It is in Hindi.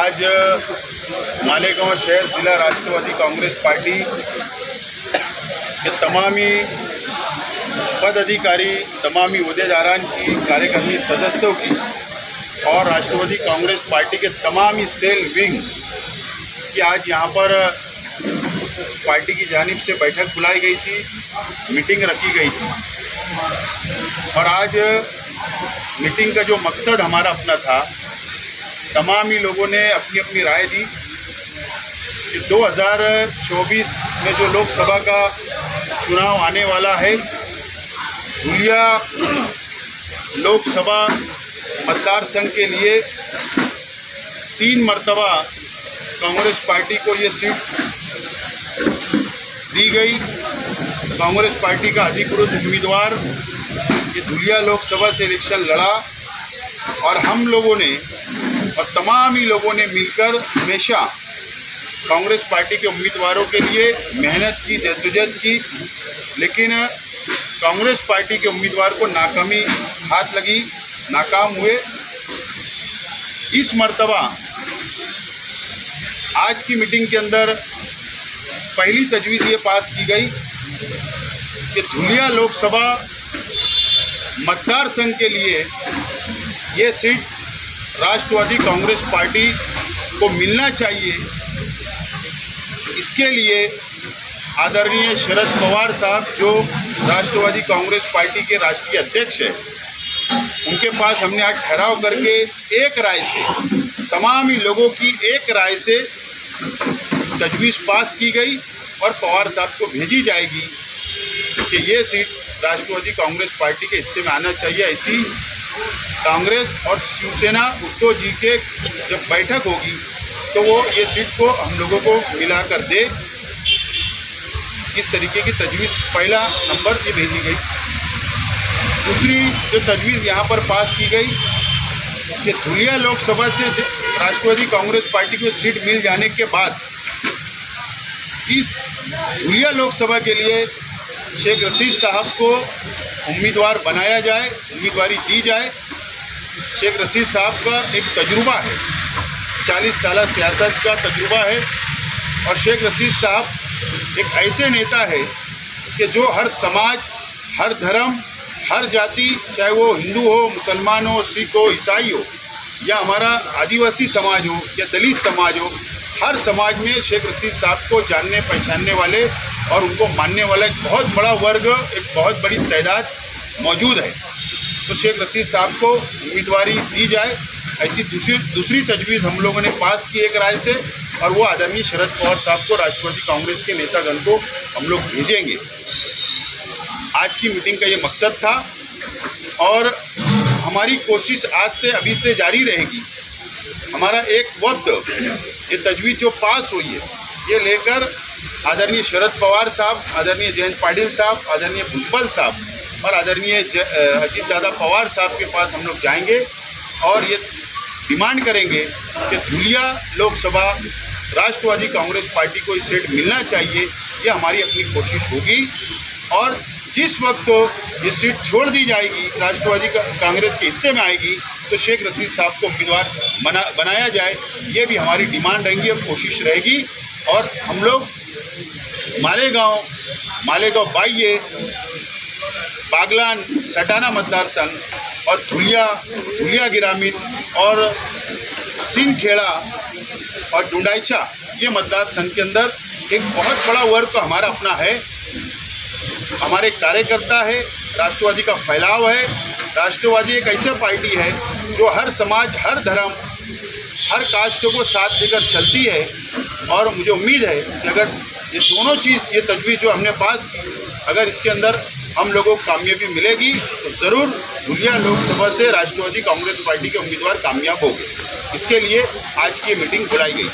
आज मालेगांव शहर जिला राष्ट्रवादी कांग्रेस पार्टी के तमामी पदाधिकारी, तमामी उहदेदारांची, कार्यकारिणी सदस्यों की और राष्ट्रवादी कांग्रेस पार्टी के तमामी सेल विंग की आज यहाँ पर पार्टी की जानिब से बैठक बुलाई गई थी, मीटिंग रखी गई थी। और आज मीटिंग का जो मकसद हमारा अपना था, तमाम ही लोगों ने अपनी अपनी राय दी कि 2024 में जो लोकसभा का चुनाव आने वाला है, धुलिया लोकसभा मतदार संघ के लिए 3 मरतबा कांग्रेस पार्टी को ये सीट दी गई। कांग्रेस पार्टी का अधिकृत उम्मीदवार ये धुलिया लोकसभा से इलेक्शन लड़ा और हम लोगों ने और तमाम ही लोगों ने मिलकर हमेशा कांग्रेस पार्टी के उम्मीदवारों के लिए मेहनत की, जद्दोजहद की, लेकिन कांग्रेस पार्टी के उम्मीदवार को नाकामी हाथ लगी, नाकाम हुए। इस मर्तबा आज की मीटिंग के अंदर पहली तजवीज़ ये पास की गई कि धुलिया लोकसभा मतदार संघ के लिए ये सीट राष्ट्रवादी कांग्रेस पार्टी को मिलना चाहिए। इसके लिए आदरणीय शरद पवार साहब, जो राष्ट्रवादी कांग्रेस पार्टी के राष्ट्रीय अध्यक्ष हैं, उनके पास हमने आज ठहराव करके एक राय से, तमाम ही लोगों की एक राय से तजवीज़ पास की गई और पवार साहब को भेजी जाएगी कि ये सीट राष्ट्रवादी कांग्रेस पार्टी के हिस्से में आना चाहिए। ऐसी कांग्रेस और शिवसेना, उद्धव जी के जब बैठक होगी तो वो ये सीट को हम लोगों को मिला कर दे, इस तरीके की तजवीज़ पहला नंबर ये भेजी गई। दूसरी जो तजवीज़ यहाँ पर पास की गई कि धुलिया लोकसभा से राष्ट्रवादी कांग्रेस पार्टी को सीट मिल जाने के बाद इस धुलिया लोकसभा के लिए शेख रशीद साहब को उम्मीदवार बनाया जाए, उम्मीदवारी दी जाए। शेख रशीद साहब का एक तजुर्बा है, 40 साल सियासत का तजुर्बा है और शेख रशीद साहब एक ऐसे नेता है कि जो हर समाज, हर धर्म, हर जाति, चाहे वो हिंदू हो, मुसलमान हो, सिख हो, ईसाई हो या हमारा आदिवासी समाज हो या दलित समाज हो, हर समाज में शेख रशीद साहब को जानने पहचानने वाले और उनको मानने वाला एक बहुत बड़ा वर्ग, एक बहुत बड़ी तादाद मौजूद है। तो शेख रशीद साहब को उम्मीदवारी दी जाए, ऐसी दूसरी तजवीज़ हम लोगों ने पास की एक राय से, और वो आदरणीय शरद पवार साहब को, राष्ट्रवादी कांग्रेस के नेतागण को हम लोग भेजेंगे। आज की मीटिंग का ये मकसद था और हमारी कोशिश आज से अभी से जारी रहेगी। हमारा एक वक्त ये तजवीज़ जो पास हुई है, ये लेकर आदरणीय शरद पवार साहब, आदरणीय जयंत पाटिल साहब, आदरणीय भुजबल साहब और आदरणीय अजीत दादा पवार साहब के पास हम लोग जाएंगे और ये डिमांड करेंगे कि धुलिया लोकसभा राष्ट्रवादी कांग्रेस पार्टी को इस सीट मिलना चाहिए। ये हमारी अपनी कोशिश होगी और जिस वक्त ये सीट छोड़ दी जाएगी, राष्ट्रवादी कांग्रेस के हिस्से में आएगी, तो शेख रशीद साहब को उम्मीदवार बनाया जाए। ये भी हमारी डिमांड रहेंगी और कोशिश रहेगी। और हम लोग मालेगांव बाह्य, बागलान, सटाना मतदार संघ और धुलिया ग्रामीण और सिंधखेड़ा और डुंडाइचा, ये मतदार संघ के अंदर एक बहुत बड़ा वर्ग तो हमारा अपना है, हमारे कार्यकर्ता है, राष्ट्रवादी का फैलाव है। राष्ट्रवादी एक ऐसी पार्टी है जो हर समाज, हर धर्म, हर कास्ट को साथ लेकर चलती है और मुझे उम्मीद है कि अगर ये दोनों चीज़, ये तजवीज़ जो हमने पास की, अगर इसके अंदर हम लोगों को कामयाबी मिलेगी तो ज़रूर धुलिया लोकसभा से राष्ट्रवादी कांग्रेस पार्टी के उम्मीदवार कामयाब होंगे। इसके लिए आज की मीटिंग बुलाई गई।